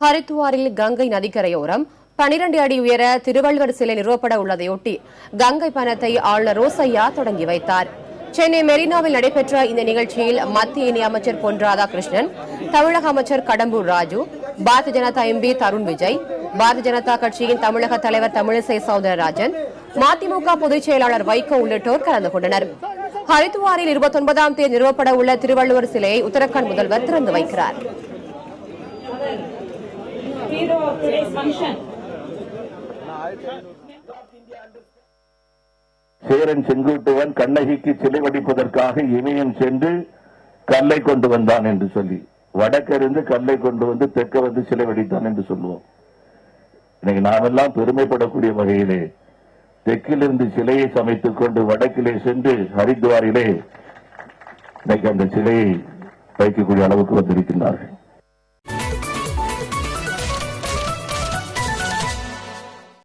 ஹரித்துவாரில் கங்கை நதிக்கரையோரம் 12 அடி உயர திருவள்ளுவர் சிலை நிறுவப்பட உள்ளதையொட்டி கங்கை பணத்தை ஆளுநர் ரோசையா தொடங்கி வைத்தார். சென்னை மெரினாவில் நடைபெற்ற இந்த நிகழ்ச்சியில் மத்திய இணையமைச்சர் பொன் ராதாகிருஷ்ணன், தமிழக அமைச்சர் கடம்பூர் ராஜு, பாரதிய ஜனதா எம்பி தருண் விஜய், பாரதிய ஜனதா கட்சியின் தமிழக தலைவர் தமிழிசை சவுந்தரராஜன், மதிமுக பொதுச் செயலாளர் வைகோ உள்ளிட்டோர் கலந்து கொண்டனர். ஹரித்துவாரில் 29ஆம் தேதி நிறுவப்பட உள்ள திருவள்ளுவர் சிலையை உத்தரகாண்ட் முதல்வர் திறந்து வைக்கிறார். சேரன் செங்குட்டுவன் கண்ணகிக்கு சிலை வடிப்பதற்காக இமயம் சென்று கல்லை கொண்டு வந்தான் என்று சொல்லி, வடக்கிருந்து கல்லை கொண்டு வந்து தெற்க வந்து சிலை வடித்தான் என்று சொல்லுவோம். இன்னைக்கு நாமெல்லாம் பெருமைப்படக்கூடிய வகையிலே தெற்கிலிருந்து சிலையை சமைத்துக் கொண்டு வடக்கிலே சென்று ஹரித்வாரிலே இன்னைக்கு அந்த சிலையை வைக்கக்கூடிய அளவுக்கு வந்திருக்கின்றார்கள்.